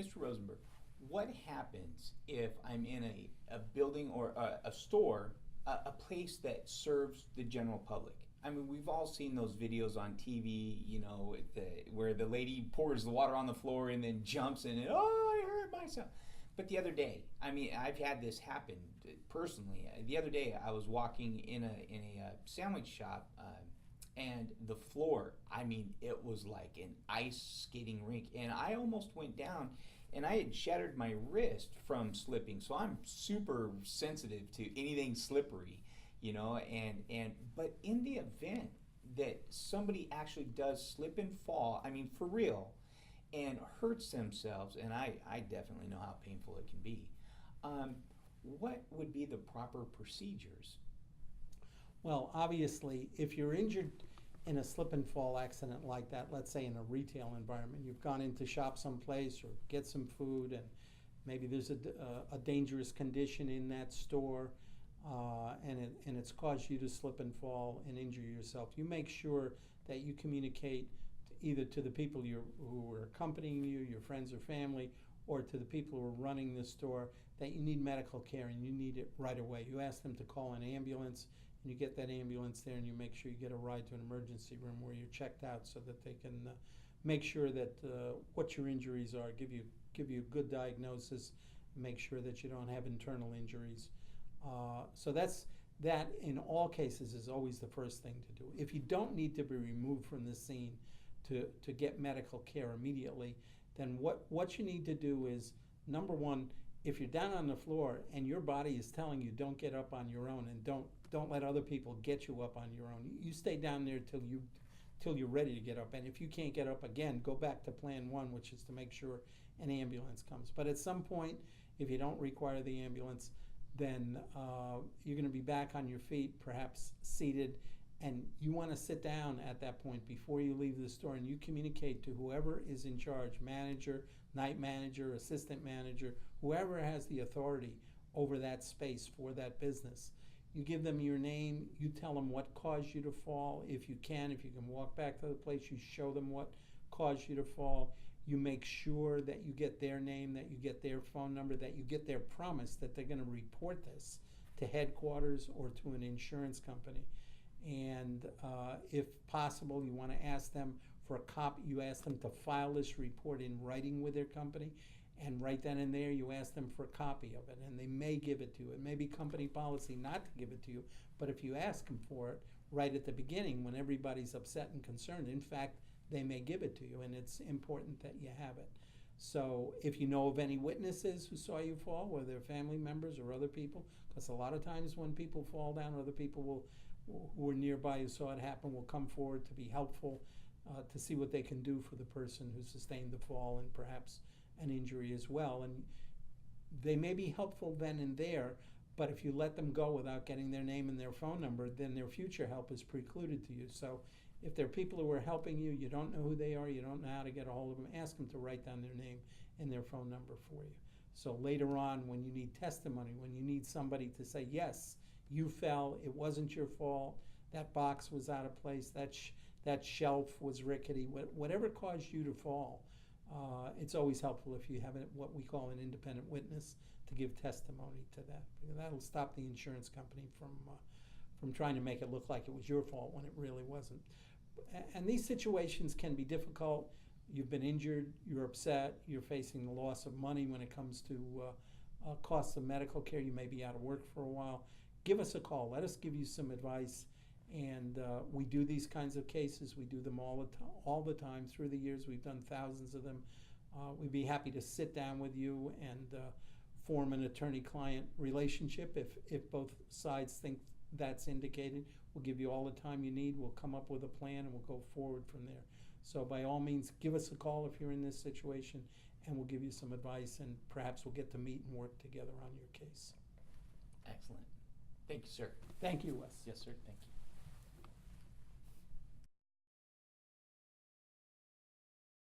Mr. Rosenberg, what happens if I'm in a building or a store, a place that serves the general public? I mean, we've all seen those videos on TV, where the lady pours the water on the floor and then jumps and, oh, I hurt myself. But the other day, I mean, I've had this happen personally. The other day, I was walking in a sandwich shop, and the floor, I mean, it was like an ice skating rink, and I almost went down, and I had shattered my wrist from slipping. So I'm super sensitive to anything slippery, and but in the event that somebody actually does slip and fall, I mean, for real, and hurts themselves, and I definitely know how painful it can be. What would be the proper procedures? Well, obviously, if you're injured in a slip and fall accident like that, let's say in a retail environment, you've gone in to shop someplace or get some food, and maybe there's a dangerous condition in that store, and it's caused you to slip and fall and injure yourself. You make sure that you communicate either to the people who are accompanying you, your friends or family, or to the people who are running the store, that you need medical care and you need it right away. You ask them to call an ambulance, and you get that ambulance there, and you make sure you get a ride to an emergency room where you're checked out so that they can make sure that what your injuries are, give you a good diagnosis, make sure that you don't have internal injuries. So that in all cases is always the first thing to do. If you don't need to be removed from the scene to get medical care immediately, then what you need to do is, number one, if you're down on the floor and your body is telling you don't get up on your own, and don't let other people get you up on your own. You stay down there till you're ready to get up. And if you can't get up again, go back to plan one, which is to make sure an ambulance comes. But at some point, if you don't require the ambulance, then you're going to be back on your feet, perhaps seated, and you want to sit down at that point before you leave the store, and you communicate to whoever is in charge, manager, night manager, assistant manager, whoever has the authority over that space for that business. You give them your name, you tell them what caused you to fall. If you can walk back to the place, you show them what caused you to fall. You make sure that you get their name, that you get their phone number, that you get their promise that they're going to report this to headquarters or to an insurance company. And if possible, you want to ask them for a copy. You ask them to file this report in writing with their company, and right then and there you ask them for a copy of it, and they may give it to you. It may be company policy not to give it to you, but if you ask them for it right at the beginning when everybody's upset and concerned, in fact, they may give it to you, and it's important that you have it. So if you know of any witnesses who saw you fall, whether they're family members or other people, because a lot of times when people fall down, other people who were nearby who saw it happen will come forward to be helpful, to see what they can do for the person who sustained the fall and perhaps an injury as well. And they may be helpful then and there, but if you let them go without getting their name and their phone number, then their future help is precluded to you. So if there are people who are helping you, you don't know who they are, you don't know how to get a hold of them, ask them to write down their name and their phone number for you. So later on, when you need testimony, when you need somebody to say, yes, you fell, it wasn't your fault, that box was out of place, that shelf was rickety, whatever caused you to fall, it's always helpful if you have what we call an independent witness to give testimony to that. Because that'll stop the insurance company from trying to make it look like it was your fault when it really wasn't. And these situations can be difficult. You've been injured, you're upset, you're facing the loss of money when it comes to costs of medical care. You may be out of work for a while. Give us a call. Let us give you some advice. And we do these kinds of cases. We do them all the time through the years. We've done thousands of them. We'd be happy to sit down with you and form an attorney-client relationship if both sides think that's indicated. We'll give you all the time you need. We'll come up with a plan, and we'll go forward from there. So by all means, give us a call if you're in this situation, and we'll give you some advice, and perhaps we'll get to meet and work together on your case. Excellent. Thank you, sir. Thank you, Wes. Yes, sir. Thank you.